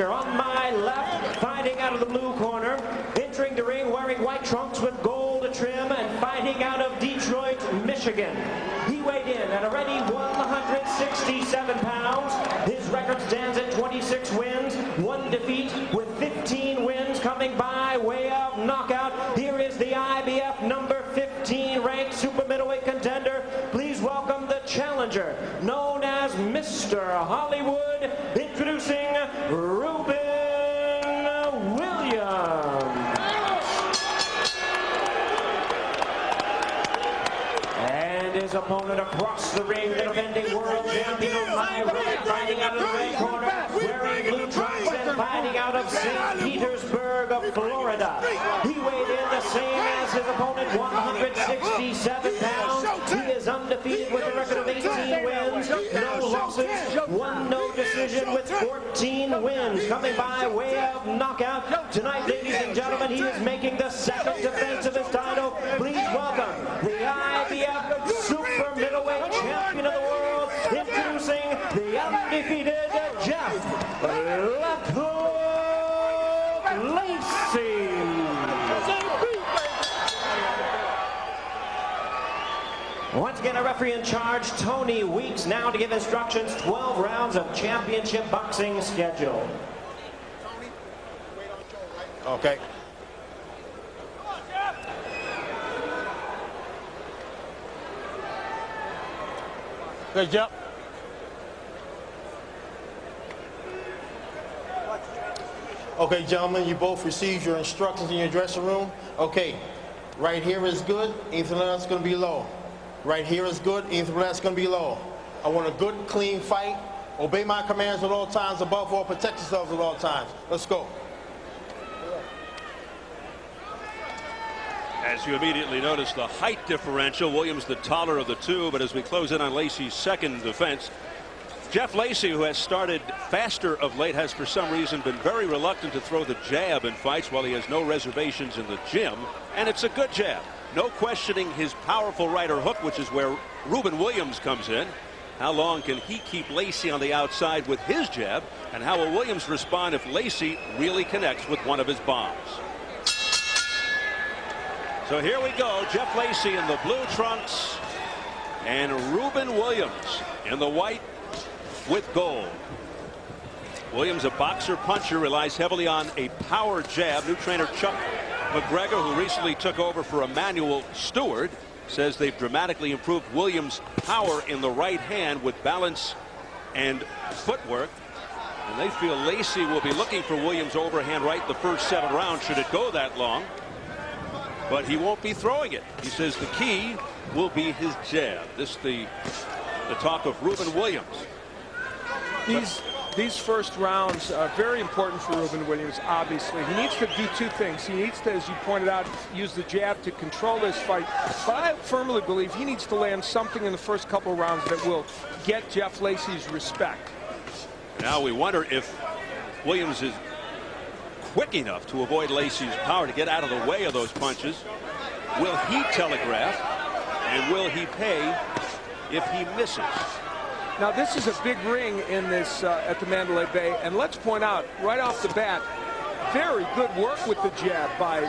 challenger on my left, fighting out of the blue corner, entering the ring wearing white trunks with gold trim and fighting out of Detroit, Michigan. He weighed in at a ready 167 pounds. His record stands at 26 wins, 1 defeat, with 15 wins coming by way of knockout. Here is the IBF number 15 ranked super middleweight contender. Please welcome the challenger, known as Mr. Hollywood, introducing Rubin Williams. And his opponent across the ring, the defending world champion on my right, fighting out of the red corner, wearing blue trunks and fighting out of St. Petersburg of Florida. He weighed in the same as his opponent, 167 pounds. He is undefeated with a record of 18 wins, no losses, 1 no decision with 14 wins, coming by way of knockout. Tonight, ladies and gentlemen, he is making the second defense of his title. Please welcome the IBF Super Middleweight Champion of the World, introducing the undefeated Jeff Left Hook Lacy. Once again, a referee in charge, Tony Weeks, now to give instructions. 12 rounds of championship boxing schedule. Okay. Good job. Okay, gentlemen, you both received your instructions in your dressing room. Okay, right here is good, anything else is going to be low. Right here is good, anything else is going to be low. I want a good, clean fight. Obey my commands at all times. Above all, protect yourselves at all times. Let's go. As you immediately notice, the height differential. Williams the taller of the two, but as we close in on Lacy's second defense, Jeff Lacy, who has started faster of late, has for some reason been very reluctant to throw the jab in fights while he has no reservations in the gym, and it's a good jab. No questioning his powerful right hook, which is where Rubin Williams comes in. How long can he keep Lacy on the outside with his jab, and how will Williams respond if Lacy really connects with one of his bombs? So here we go, Jeff Lacy in the blue trunks and Rubin Williams in the white with gold. Williams, a boxer puncher, relies heavily on a power jab. New trainer Chuck McGregor, who recently took over for Emmanuel Stewart, says they've dramatically improved Williams' power in the right hand with balance and footwork. And they feel Lacy will be looking for Williams' overhand right the first 7 rounds should it go that long. But he won't be throwing it. He says the key will be his jab. This the talk of Rubin Williams. These first rounds are very important for Rubin Williams, obviously. He needs to do 2 things. He needs to, as you pointed out, use the jab to control this fight. But I firmly believe he needs to land something in the first couple rounds that will get Jeff Lacy's respect. Now we wonder if Williams is quick enough to avoid Lacy's power to get out of the way of those punches. Will he telegraph, and will he pay if he misses? Now this is a big ring in this at the Mandalay Bay, and let's point out right off the bat, very good work with the jab by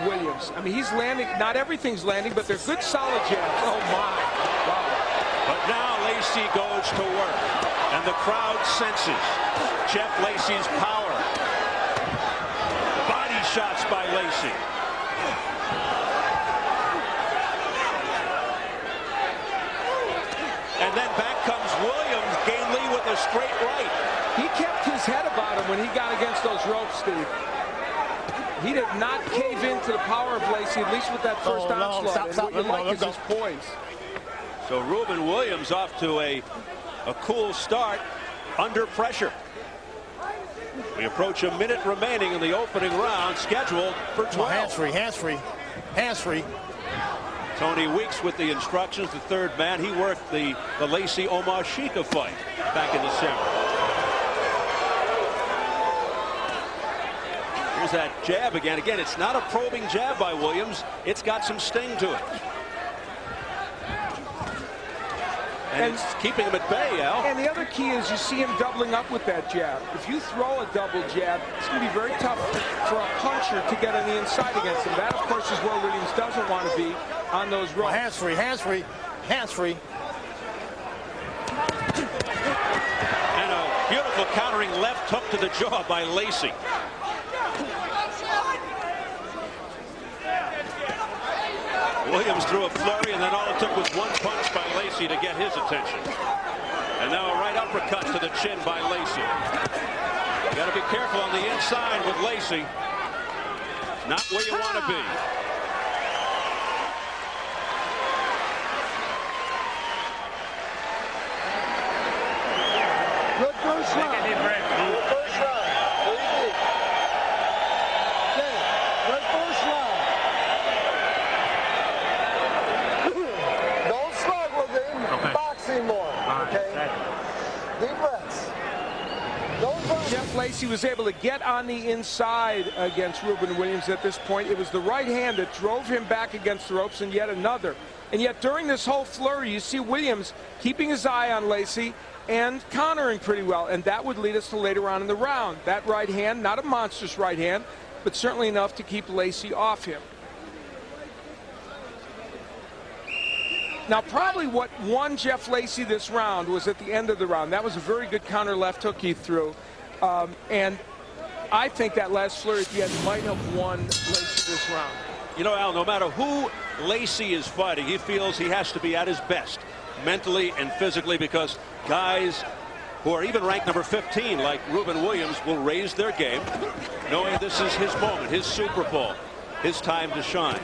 Williams. I mean, he's landing, not everything's landing, but they're good solid jabs. Oh my, wow. But now Lacy goes to work, and the crowd senses Jeff Lacy's power. Body shots by Lacy. And then back comes Williams, gainly with a straight right. He kept his head about him when he got against those ropes, Steve. He did not cave into the power of Lacy, at least with that first onslaught. What you like is his poise. So Rubin Williams off to a cool start under pressure. We approach a minute remaining in the opening round, scheduled for 12. Hands-free, hands-free, hands-free. Tony Weeks with the instructions, the third man. He worked the Lacy Omar Shika fight back in December. Here's that jab again. Again, it's not a probing jab by Williams. It's got some sting to it. And it's keeping him at bay, Al. And the other key is you see him doubling up with that jab. If you throw a double jab, it's going to be very tough for a puncher to get on the inside against him. That, of course, is where Williams doesn't want to be on those ropes. Hands free, hands free, hands free. And a beautiful countering left hook to the jaw by Lacy. Williams threw a flurry, and then all it took was one punch by Lacy to get his attention. And now a right uppercut to the chin by Lacy. You got to be careful on the inside with Lacy. Not where you want to be. Good first round. Good first round. Okay, good first round. Don't slug with him. Okay. Boxing more. Okay. Deep breaths. Jeff Lacy was able to get on the inside against Rubin Williams at this point. It was the right hand that drove him back against the ropes, and yet another. And yet during this whole flurry, you see Williams keeping his eye on Lacy and countering pretty well, and that would lead us to later on in the round. That right hand, not a monstrous right hand, but certainly enough to keep Lacy off him. Now, probably what won Jeff Lacy this round was at the end of the round. That was a very good counter left hook he threw. And I think that last flurry at the end might have won Lacy this round. You know, Al, no matter who Lacy is fighting, he feels he has to be at his best, mentally and physically, because guys who are even ranked number 15, like Rubin Williams, will raise their game, knowing this is his moment, his Super Bowl, his time to shine.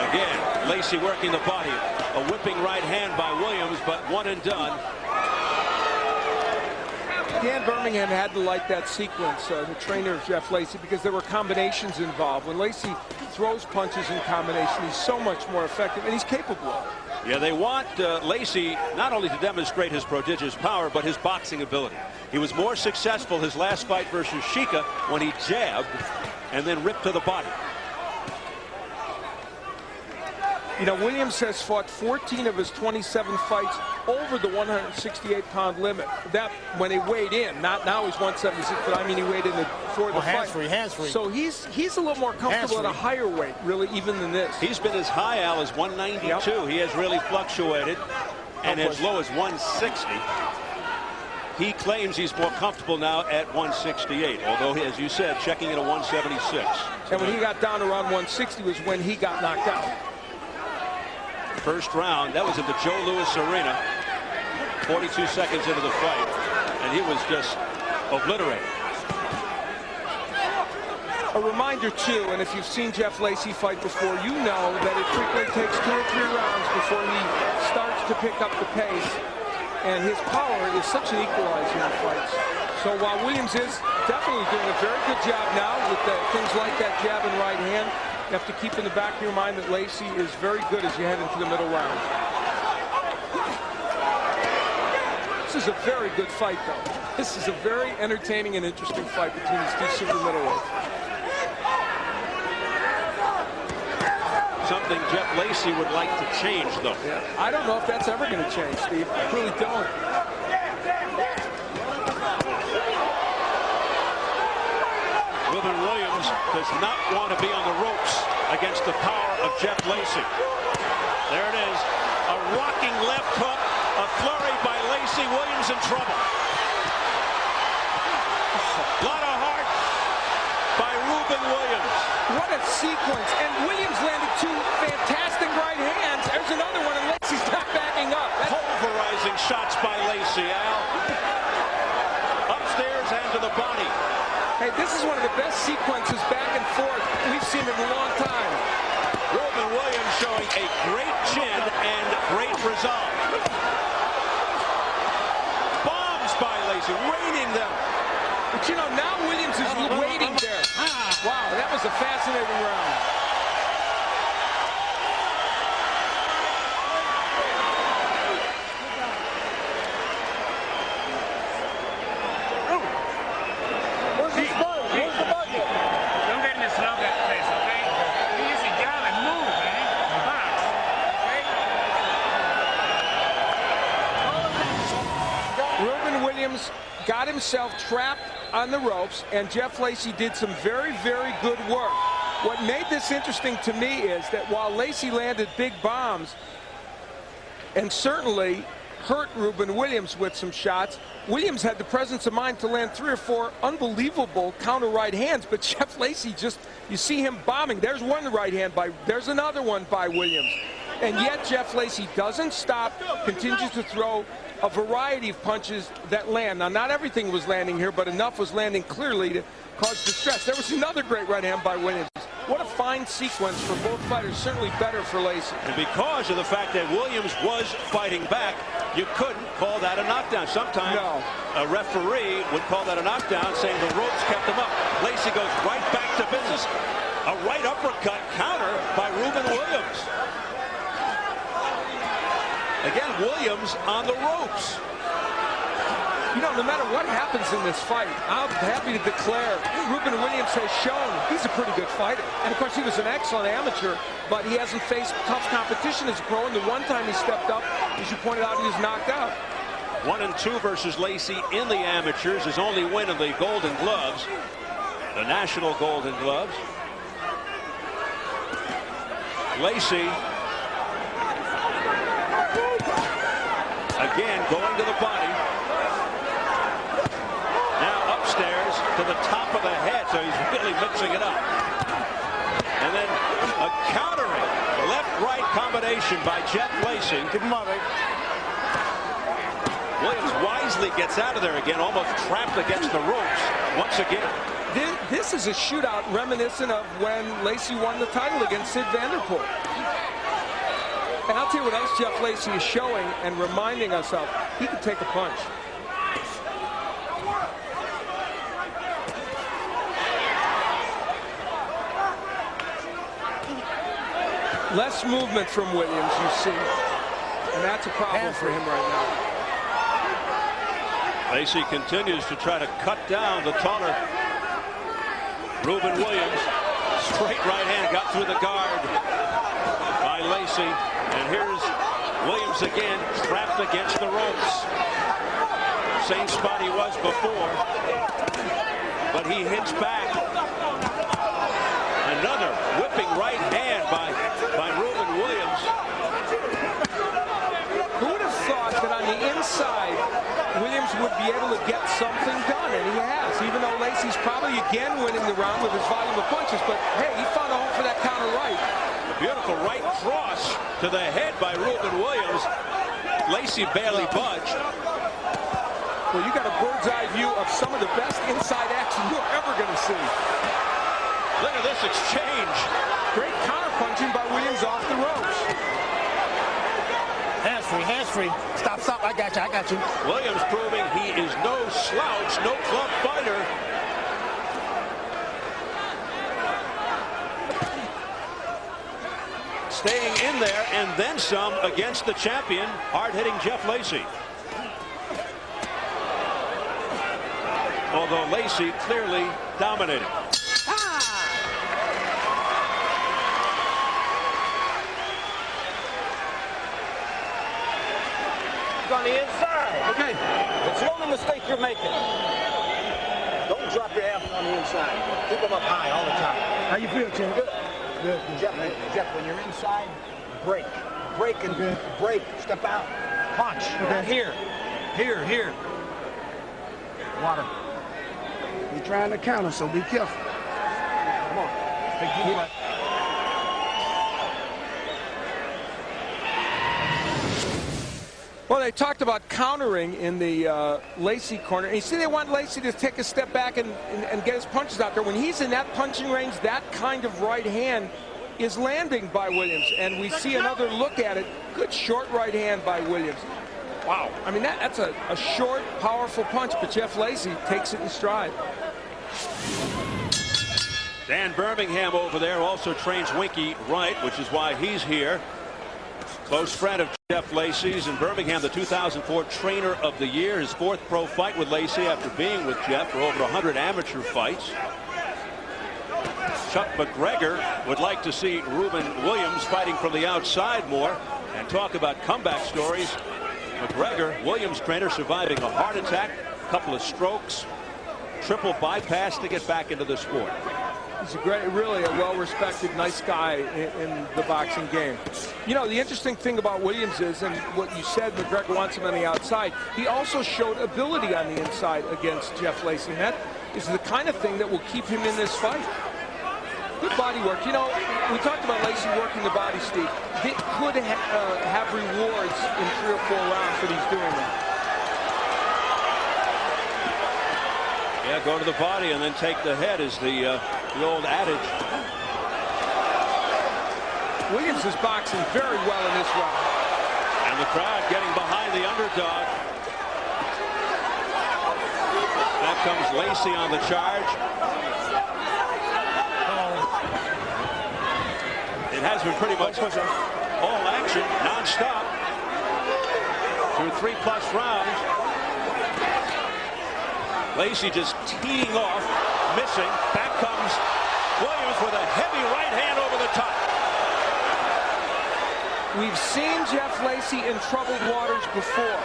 Again, Lacy working the body. A whipping right hand by Williams, but one and done. Dan Birmingham had to like that sequence, the trainer of Jeff Lacy, because there were combinations involved. When Lacy throws punches in combination, he's so much more effective, and he's capable of it. Yeah, they want Lacy not only to demonstrate his prodigious power, but his boxing ability. He was more successful his last fight versus Shika when he jabbed and then ripped to the body. You know, Williams has fought 14 of his 27 fights over the 168-pound limit. That when he weighed in, not now he's 176, but I mean he weighed in before the fight. Hands free. So he's a little more comfortable at a higher weight, really, even than this. He's been as high, Al, as 192. Yep. He has really fluctuated, and as low as 160. He claims he's more comfortable now at 168, although, as you said, checking in at 176. And when he got down around 160 was when he got knocked out. First round, that was at the Joe Louis Arena, 42 seconds into the fight, and he was just obliterated. A reminder, too, and if you've seen Jeff Lacy fight before, you know that it frequently takes 2 or 3 rounds before he starts to pick up the pace, and his power is such an equalizer in fights. So while Williams is definitely doing a very good job now with things like that jab and right hand, you have to keep in the back of your mind that Lacy is very good as you head into the middle round. This is a very good fight, though. This is a very entertaining and interesting fight between these two super middleweights. Something Jeff Lacy would like to change, though. Yeah. I don't know if that's ever going to change, Steve. I really don't. Rubin Williams does not want to be on the ropes against the power of Jeff Lacy. There it is. A rocking left hook. A flurry by Lacy. Williams in trouble. A lot of heart by Rubin Williams. What a sequence. And Williams landed 2 fantastic right hands. There's another one, and Lacy's not backing up. Pulverizing shots by Lacy, Al. Upstairs and to the body. Hey, this is one of the best sequences back and forth we've seen in a long time. Rubin Williams showing a great chin and great resolve. Bombs by Lacy, raining them. But you know, now Williams is waiting there. Wow, that was a fascinating round. trapped on the ropes, and Jeff Lacy did some very, very good work. What made this interesting to me is that while Lacy landed big bombs and certainly hurt Rubin Williams with some shots, Williams had the presence of mind to land 3 or 4 unbelievable counter right hands, but Jeff Lacy just, you see him bombing. There's one right hand there's another one by Williams. And yet Jeff Lacy doesn't stop, continues to throw a variety of punches that land. Now, not everything was landing here, but enough was landing clearly to cause distress. There was another great right hand by Williams. What a fine sequence for both fighters, certainly better for Lacy. And because of the fact that Williams was fighting back, you couldn't call that a knockdown. Sometimes a referee would call that a knockdown, saying the ropes kept him up. Lacy goes right back to business. A right uppercut counter by Rubin Williams. Again, Williams on the ropes. You know, no matter what happens in this fight, I'm happy to declare Rubin Williams has shown he's a pretty good fighter. And, of course, he was an excellent amateur, but he hasn't faced tough competition as a pro. And the one time he stepped up, as you pointed out, he was knocked out. 1-2 versus Lacy in the amateurs. His only win in the Golden Gloves, the National Golden Gloves. Lacy again going to the body. Now upstairs to the top of the head, so he's really mixing it up. And then a countering left-right combination by Jeff Lacy. Keep him up, right? Williams wisely gets out of there again, almost trapped against the ropes once again. This is a shootout reminiscent of when Lacy won the title against Sid Vanderpool. And I'll tell you what else Jeff Lacy is showing and reminding us of. He can take a punch. Less movement from Williams, you see. And that's a problem for him right now. Lacy continues to try to cut down the taller Rubin Williams. Straight right hand got through the guard by Lacy. And here's Williams again, trapped against the ropes. Same spot he was before. But he hits back. Another whipping right hand by Rubin Williams. Who would have thought that on the inside, Williams would be able to get something done, and he has, even though Lacy's probably again winning the round with his volume of punches, but hey, he found a home for that counter right. A beautiful right cross to the head by Rubin Williams. Lacy barely budged. Well, you got a bird's eye view of some of the best inside action you're ever going to see. Look at this exchange. Great counter punching by Williams off the ropes. Hands free, hands free. Stop, stop. I got you, I got you. Williams proving he is no slouch, no club fighter. Staying in there and then some against the champion, hard-hitting Jeff Lacy. Although Lacy clearly dominating. On the inside. Okay. It's the only mistake you're making. Don't drop your abs on the inside. Keep them up high all the time. How you feel, Tim? Good. Good. Jeff, when you're inside, break. Break and break. Step out. Punch. Okay. Here. Water. You're trying to counter, so be careful. Come on. Take deep breath. Well, they talked about countering in the Lacy corner. And you see they want Lacy to take a step back and get his punches out there. When he's in that punching range, that kind of right hand is landing by Williams. And we see another look at it. Good short right hand by Williams. Wow. I mean, that's a short, powerful punch, but Jeff Lacy takes it in stride. Dan Birmingham over there also trains Winky Wright, which is why he's here. Close friend of Jeff Lacy's, and Birmingham, the 2004 Trainer of the Year, his 4th pro fight with Lacy after being with Jeff for over 100 amateur fights. Chuck McGregor would like to see Rubin Williams fighting from the outside more, and talk about comeback stories. McGregor, Williams' trainer, surviving a heart attack, a couple of strokes, triple bypass to get back into the sport. He's really a well-respected, nice guy in the boxing game. You know, the interesting thing about Williams is, and what you said, McGregor wants him on the outside, he also showed ability on the inside against Jeff Lacy. And that is the kind of thing that will keep him in this fight. Good body work. You know, we talked about Lacy working the body, Steve. He could have rewards in 3 or 4 rounds that he's doing that. Yeah, go to the body and then take the head is the old adage. Williams is boxing very well in this round. And the crowd getting behind the underdog. Back comes Lacy on the charge. It has been pretty much all action, non-stop, through 3+ rounds. Lacy just teeing off, missing. Back comes Williams with a heavy right hand over the top. We've seen Jeff Lacy in troubled waters before.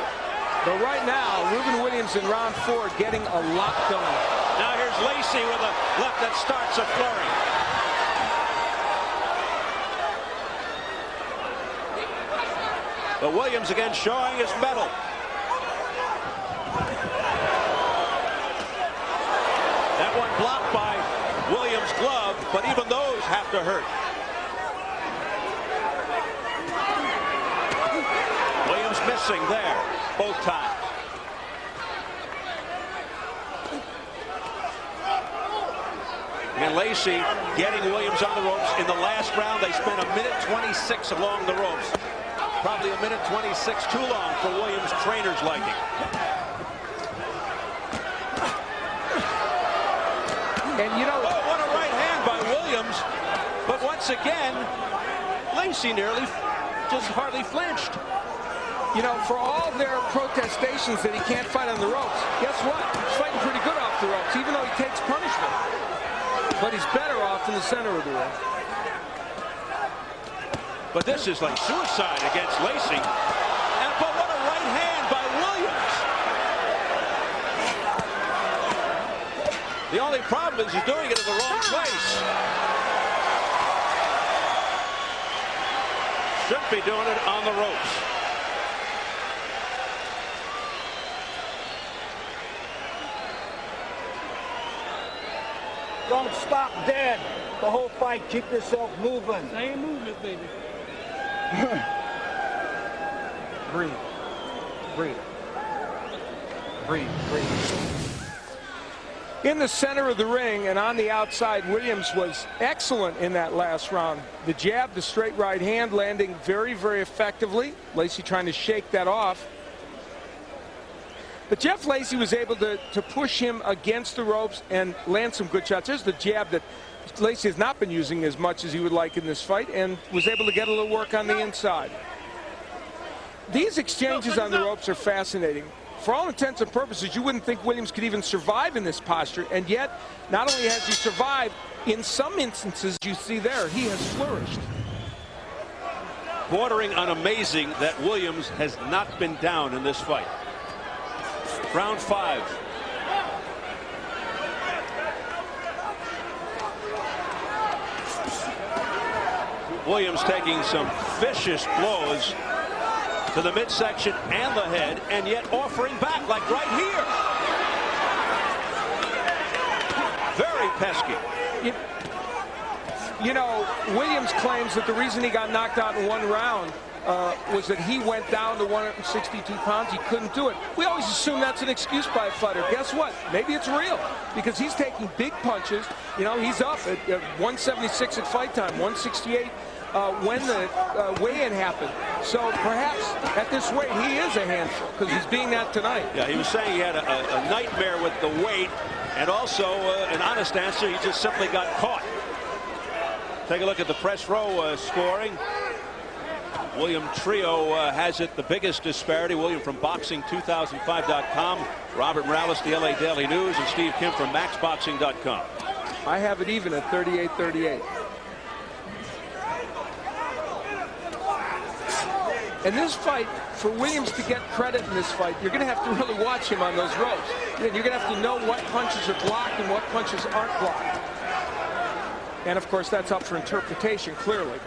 But right now, Rubin Williams in round 4 getting a lot done. Now here's Lacy with a left that starts a flurry. But Williams again showing his mettle. That one blocked by Williams' glove, but even those have to hurt. Williams missing there both times. And Lacy getting Williams on the ropes. In the last round, they spent 1:26 along the ropes. Probably 1:26 too long for Williams' trainer's liking. And you know, oh, what a right hand by Williams. But once again, Lacy nearly just hardly flinched. You know, for all their protestations that he can't fight on the ropes, guess what? He's fighting pretty good off the ropes, even though he takes punishment. But he's better off in the center of the ring. But this is like suicide against Lacy. But what a right hand by Williams. The only problem is he's doing it in the wrong place. Shouldn't be doing it on the ropes. Don't stop dead the whole fight. Keep yourself moving. Same movement, baby. Breathe. Breathe. Breathe. Breathe. In the center of the ring and on the outside, Williams was excellent in that last round. The jab, the straight right hand landing very, very effectively. Lacy trying to shake that off. But Jeff Lacy was able to push him against the ropes and land some good shots. There's the jab that Lacy has not been using as much as he would like in this fight, and was able to get a little work on the inside. These exchanges on the ropes are fascinating. For all intents and purposes, you wouldn't think Williams could even survive in this posture, and yet not only has he survived, in some instances you see there, he has flourished. Bordering on amazing that Williams has not been down in this fight. Round 5. Williams taking some vicious blows to the midsection and the head, and yet offering back, like right here. Very pesky. You know, Williams claims that the reason he got knocked out in 1 round was that he went down to 162 pounds. He couldn't do it. We always assume that's an excuse by a fighter. Guess what? Maybe it's real, because he's taking big punches. You know, he's up at 176 at fight time, 168 when the weigh-in happened. So perhaps at this weight he is a handful, because he's being that tonight. Yeah, he was saying he had a nightmare with the weight, and also an honest answer, he just simply got caught. Take a look at the press row scoring. William Trio has it the biggest disparity. William from Boxing2005.com, Robert Morales, the LA Daily News, and Steve Kim from MaxBoxing.com. I have it even at 38-38. And this fight, for Williams to get credit in this fight, you're going to have to really watch him on those ropes. You're going to have to know what punches are blocked and what punches aren't blocked. And, of course, that's up for interpretation, clearly.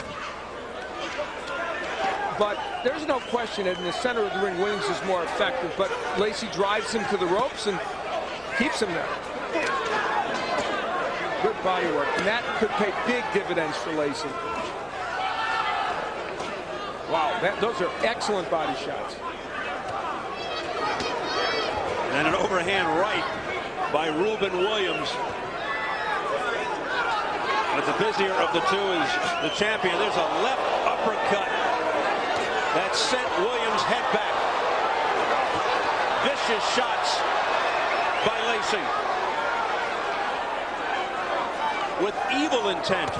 But there's no question that in the center of the ring, Williams is more effective. But Lacy drives him to the ropes and keeps him there. Good body work. And that could pay big dividends for Lacy. Wow, those are excellent body shots. And an overhand right by Rubin Williams. But the busier of the two is the champion. There's a left uppercut that sent Williams' head back. Vicious shots by Lacy with evil intent.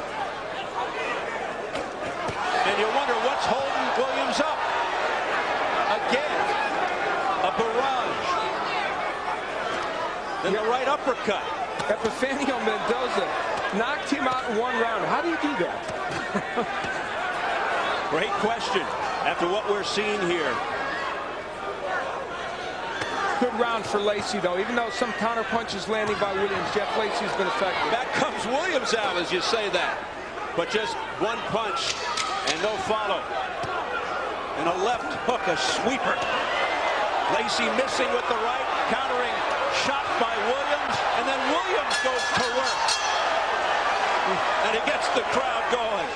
And you wonder what's holding Williams up. Again, a barrage. Then the right uppercut. Epifanio Mendoza knocked him out in one round. How do you do that? Great question after what we're seeing here. Good round for Lacy, though. Even though some counter punches landing by Williams, Jeff Lacy's been effective. Back comes Williams out as you say that. But just one punch and no follow. And a left hook, a sweeper. Lacy missing with the right, countering shot by Williams, and then Williams goes to work. And he gets the crowd going.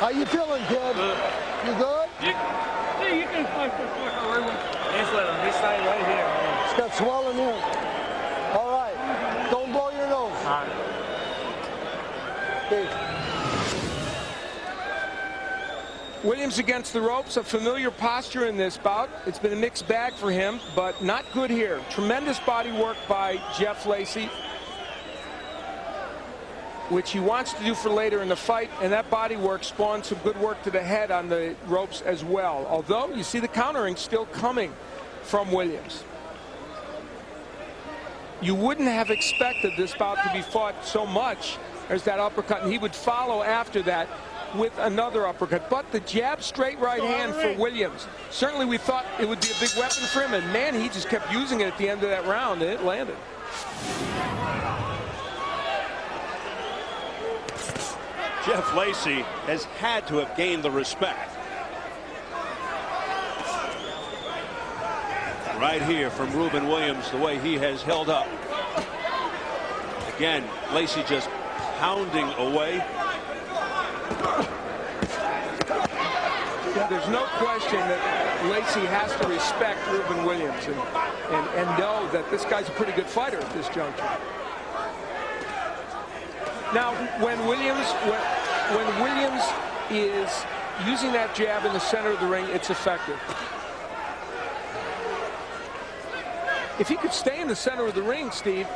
How you feeling, kid? You good? Yeah, you can fight for it's like this side right here. Man. It's got swelling here. All right. Don't blow your nose. All right. Okay. Williams against the ropes, a familiar posture in this bout. It's been a mixed bag for him, but not good here. Tremendous body work by Jeff Lacy, which he wants to do for later in the fight, and that body work spawned some good work to the head on the ropes as well. Although you see the countering still coming from Williams. You wouldn't have expected this bout to be fought so much as that uppercut, and he would follow after that with another uppercut. But the jab straight right hand for Williams. Certainly we thought it would be a big weapon for him, and man, he just kept using it at the end of that round, and it landed. Jeff Lacy has had to have gained the respect. Right here from Rubin Williams, the way he has held up. Again, Lacy just pounding away. Yeah, there's no question that Lacy has to respect Rubin Williams and know that this guy's a pretty good fighter at this juncture. Now, when Williams is using that jab in the center of the ring, it's effective. If he could stay in the center of the ring, Steve,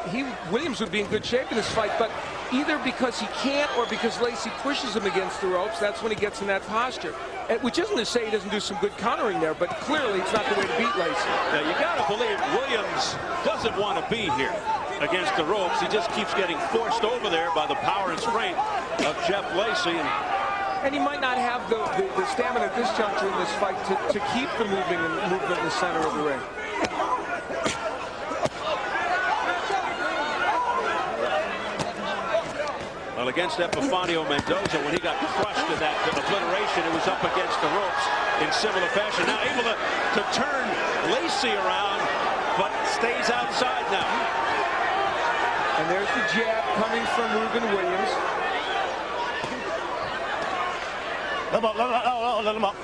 Williams would be in good shape in this fight, but either because he can't or because Lacy pushes him against the ropes, that's when he gets in that posture. Which isn't to say he doesn't do some good countering there, but clearly it's not the way to beat Lacy. Yeah, you got to believe Williams doesn't want to be here against the ropes. He just keeps getting forced over there by the power and strength of Jeff Lacy. And he might not have the stamina at this juncture in this fight to keep the movement in the center of the ring. Well, against Epifanio Mendoza, when he got crushed in that obliteration, it was up against the ropes in similar fashion. Now able to turn Lacy around, but stays outside now. And there's the jab coming from Rubin Williams. Let him up.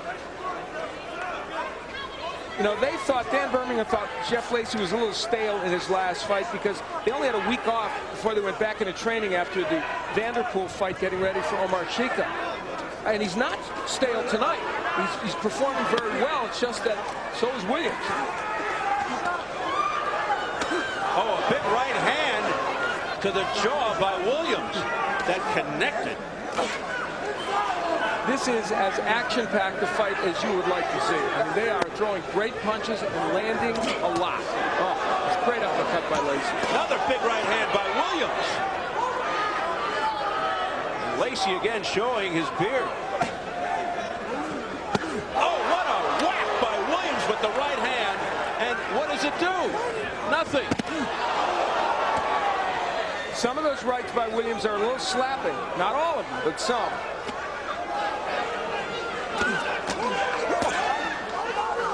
You know, Dan Birmingham thought Jeff Lacy was a little stale in his last fight because they only had a week off before they went back into training after the Vanderpool fight, getting ready for Omar Chica. And he's not stale tonight. He's performing very well. It's just that so is Williams. Oh, a big right hand to the jaw by Williams that connected. This is as action-packed a fight as you would like to see. I mean, they are throwing great punches and landing a lot. Oh, it's great uppercut by Lacy. Another big right hand by Williams. And Lacy again showing his beard. Oh, what a with the right hand, and what does it do? Nothing. Some of those rights by Williams are a little slapping. Not all of them, but some.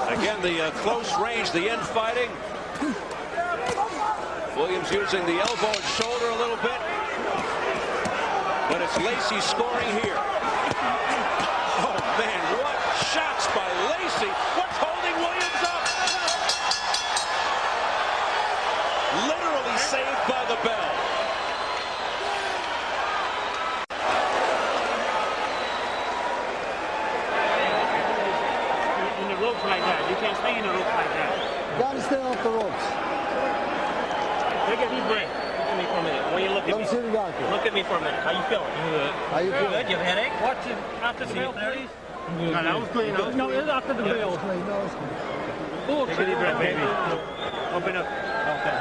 Again, the close range, the infighting. Williams using the elbow and shoulder a little bit. But it's Lacy scoring here. Oh, man, what shots by Lacy. What's holding Williams up? Literally saved by the bell. In the ropes like that. You can't stay in the ropes like that. Gotta stay off the ropes. Take a deep breath. Look at me for a minute. When you look at Let me see the doctor. Look at me for a minute. How you feeling? Good. How you feeling? Good. You have a headache? Watch it after the bell, please. No, that was clean. No, it's after the bell. Take a deep breath, baby. Open up. Okay.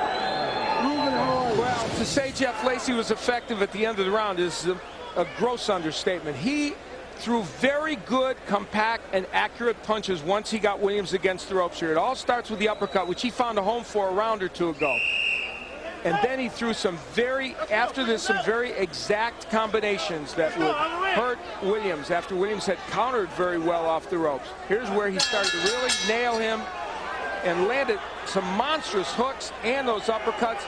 Well, to say Jeff Lacy was effective at the end of the round is a gross understatement. He threw very good, compact, and accurate punches once he got Williams against the ropes here. It all starts with the uppercut, which he found a home for a round or two ago. And then he threw some very exact combinations that would hurt Williams after Williams had countered very well off the ropes. Here's where he started to really nail him and landed some monstrous hooks and those uppercuts.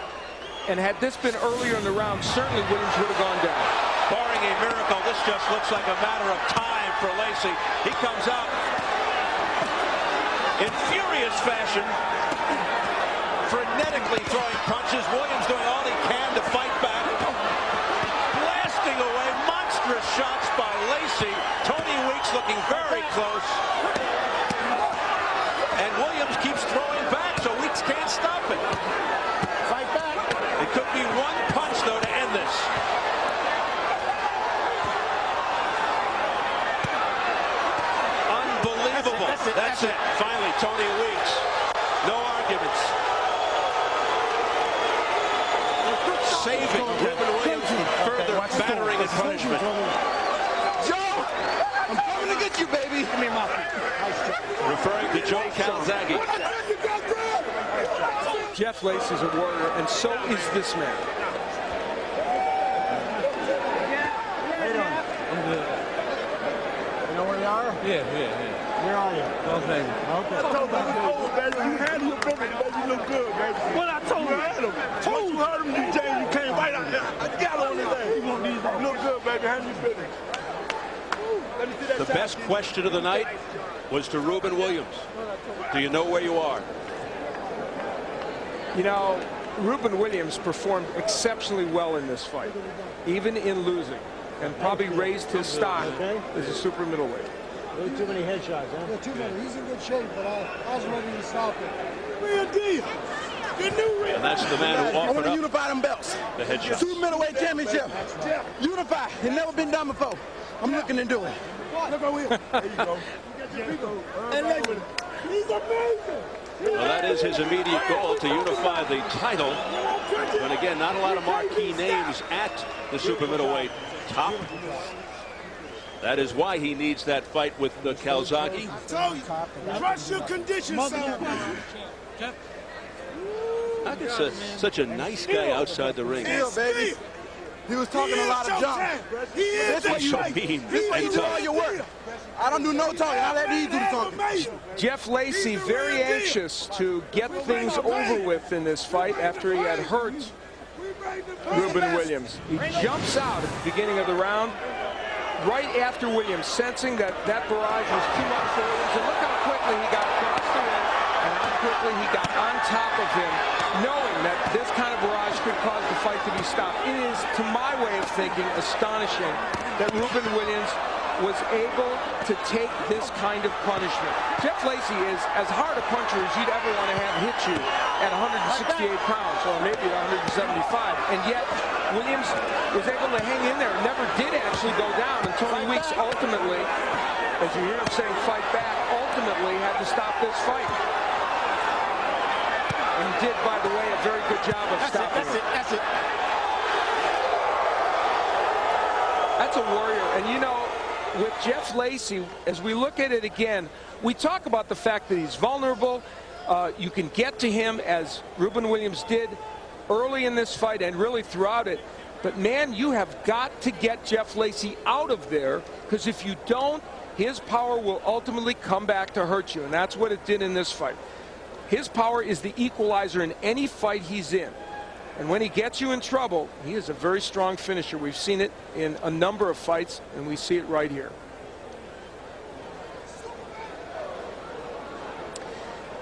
And had this been earlier in the round, certainly Williams would have gone down. Barring a miracle, this just looks like a matter of time for Lacy. He comes out in furious fashion, frenetically throwing punches. Williams doing all he can to fight back. Blasting away monstrous shots by Lacy. Tony Weeks looking very close. And Williams keeps throwing back, so Weeks can't stop it. Fight back. It could be one punch, though, to end this. Unbelievable. That's it. Finally, Tony Weeks. No arguments. Saving Rubin Williams from further battering and punishment. Joe, I'm coming to get you, baby. Give me my Referring to Joe Calzaghe. Jeff Lacy's a warrior, and so is this man. How you doing? I'm good. You know where you are? Yeah. Where are you? Okay. Okay. I told you, baby. You handle your business, baby. You look good, baby. What I told you? Told you heard him, DJ. You came right out there. I got on his ass. You look good, baby. Handle your business. Let me see that The best question of the night was to Rubin Williams. Do you know where you are? You know, Rubin Williams performed exceptionally well in this fight, even in losing, and probably raised his stock as a super middleweight. Too many headshots, huh? Yeah, too many. He's in good shape, but I was ready to stop it. real deal. The new real. And that's the man who I offered want to up unify them belts. the headshot. Super middleweight championship. Unify. It never been done before. I'm looking to do it. Look over here. There you go. And look, he's amazing. Well, that is his immediate goal, to unify the title. But again, not a lot of marquee names at the super middleweight top. That is why he needs that fight with Calzaghe. I told you, trust your conditions, son. Such a nice guy outside the ring. Still, baby. He was talking a lot of junk. This way you So mean This way you and do all tough. your work. I don't do no talking. I let these do the talking. Jeff Lacy very anxious to get things over with in this fight after he had hurt Rubin Williams. He jumps out at the beginning of the round, right after Williams, sensing that that barrage was too much for Williams. And look how quickly he got across the ring and how quickly he got on top of him, knowing that this kind of barrage could cause the fight to be stopped. It is, to my way of thinking, astonishing that Rubin Williams was able to take this kind of punishment. Jeff Lacy is as hard a puncher as you'd ever want to have hit you at 168 pounds, or maybe at 175. And yet, Williams was able to hang in there, never did actually go down. And Tony Weeks ultimately, as you hear him saying fight back, ultimately had to stop this fight. And he did, by the way, a very good job of stopping it. That's it. That's a warrior. And you know, with Jeff Lacy, as we look at it again, we talk about the fact that he's vulnerable. You can get to him, as Rubin Williams did early in this fight and really throughout it. But, man, you have got to get Jeff Lacy out of there, because if you don't, his power will ultimately come back to hurt you, and that's what it did in this fight. His power is the equalizer in any fight he's in. And when he gets you in trouble, he is a very strong finisher. We've seen it in a number of fights, and we see it right here.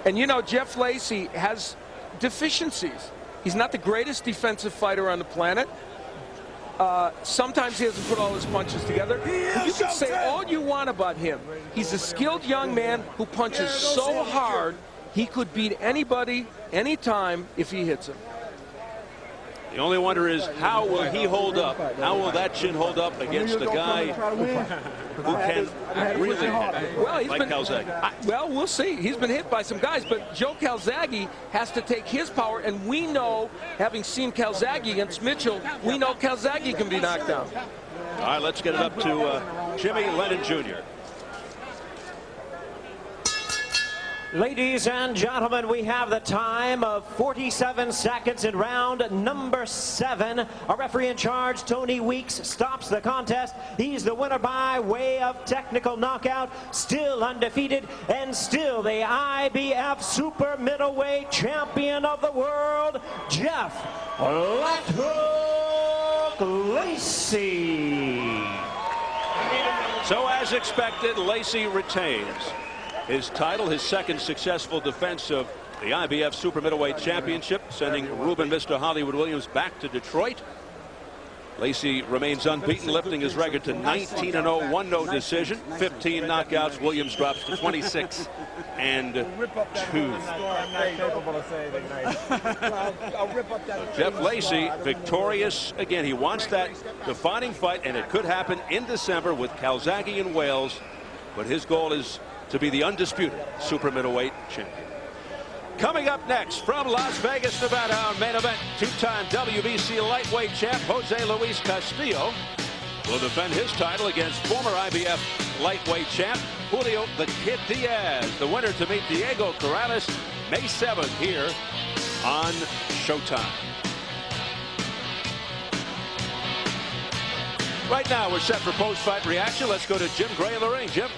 And, you know, Jeff Lacy has deficiencies. He's not the greatest defensive fighter on the planet. Sometimes he doesn't put all his punches together. But you can say all you want about him. He's a skilled young man who punches so hard he could beat anybody, anytime, if he hits him. The only wonder is, how will he hold up? How will that chin hold up against a guy who can really like Calzaghe? Well, we'll see. He's been hit by some guys, but Joe Calzaghe has to take his power, and we know, having seen Calzaghe against Mitchell, we know Calzaghe can be knocked down. All right, let's get it up to Jimmy Lennon Jr. Ladies and gentlemen, we have the time of 47 seconds in round number 7. Our referee in charge, Tony Weeks, stops the contest. He's the winner by way of technical knockout, still undefeated, and still the IBF super middleweight champion of the world, Jeff Left Hook Lacy. So as expected, Lacy retains his title, his second successful defense of the IBF Super Middleweight Championship, sending Rubin Mr. Hollywood Williams back to Detroit. Lacy remains unbeaten, lifting his record to 19-0, 1-0 decision, 15 knockouts. Williams drops to 26-2. Jeff Lacy victorious again. He wants that defining fight, and it could happen in December with Calzaghe in Wales, but his goal is to be the undisputed super middleweight champion. Coming up next from Las Vegas, Nevada, our main event, two-time WBC lightweight champ Jose Luis Castillo will defend his title against former IBF lightweight champ Julio the Kid Diaz, the winner to meet Diego Corrales May 7th here on Showtime. Right now we're set for post-fight reaction. Let's go to Jim Gray in the ring. Jim.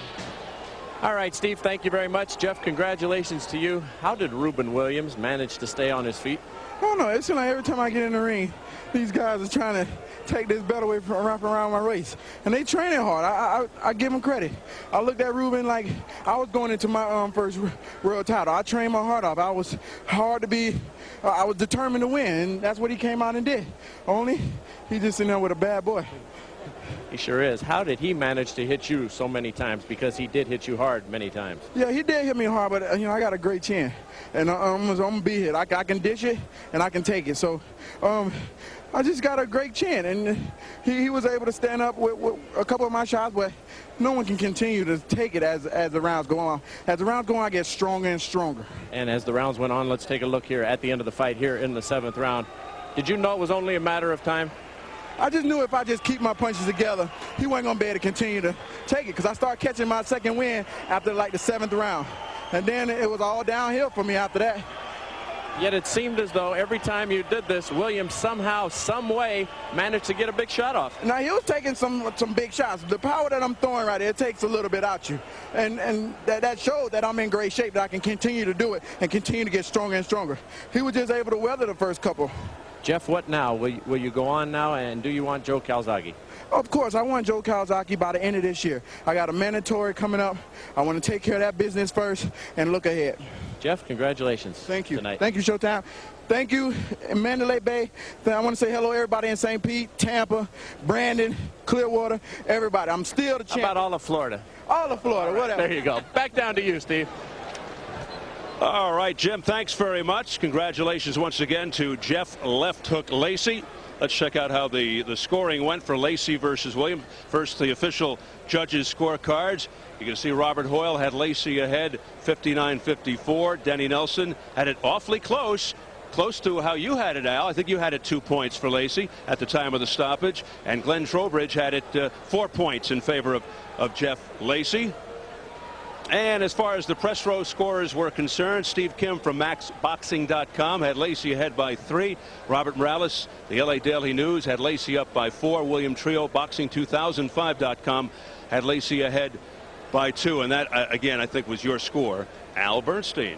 All right, Steve, thank you very much. Jeff, congratulations to you. How did Rubin Williams manage to stay on his feet? I don't know. It seems like every time I get in the ring, these guys are trying to take this belt away from wrapping around my waist. And they training hard. I give them credit. I looked at Rubin like I was going into my first world title. I trained my heart off. I was hard to be. I was determined to win, and that's what he came out and did. Only he just sitting there with a bad boy. He sure is. How did he manage to hit you so many times? Because he did hit you hard many times. Yeah, he did hit me hard, but I got a great chin, and I'm gonna be hit. I can dish it and I can take it. So I just got a great chin, and he was able to stand up with a couple of my shots, but no one can continue to take it as the rounds go on. As the rounds go on, I get stronger and stronger. And as the rounds went on, let's take a look here at the end of the fight here in the 7th round. Did you know it was only a matter of time? I just knew if I just keep my punches together, he wasn't going to be able to continue to take it, because I started catching my second win after like the 7th round. And then it was all downhill for me after that. Yet it seemed as though every time you did this, Williams somehow, some way, managed to get a big shot off. Now, he was taking some big shots. The power that I'm throwing right there, it takes a little bit out you. And that showed that I'm in great shape, that I can continue to do it and continue to get stronger and stronger. He was just able to weather the first couple. Jeff, what now? Will you go on now, and do you want Joe Calzaghe? Of course, I want Joe Calzaghe by the end of this year. I got a mandatory coming up. I want to take care of that business first and look ahead. Jeff, congratulations. Thank you. Tonight. Thank you, Showtime. Thank you, Mandalay Bay. I want to say hello, everybody in St. Pete, Tampa, Brandon, Clearwater, everybody. I'm still the champ. How about all of Florida? All of Florida, whatever. There you go. Back down to you, Steve. All right, Jim, thanks very much. Congratulations once again to Jeff Left Hook Lacy. Let's check out how the scoring went for Lacy versus Williams. First, the official judges' scorecards. You can see Robert Hoyle had Lacy ahead 59-54. Denny Nelson had it awfully close to how you had it, Al. I think you had it 2 points for Lacy at the time of the stoppage. And Glenn Trowbridge had it 4 points in favor of Jeff Lacy. And as far as the press row scorers were concerned, Steve Kim from MaxBoxing.com had Lacy ahead by 3. Robert Morales, the LA Daily News, had Lacy up by 4. William Trio, Boxing2005.com, had Lacy ahead by 2. And that, again, I think was your score, Al Bernstein.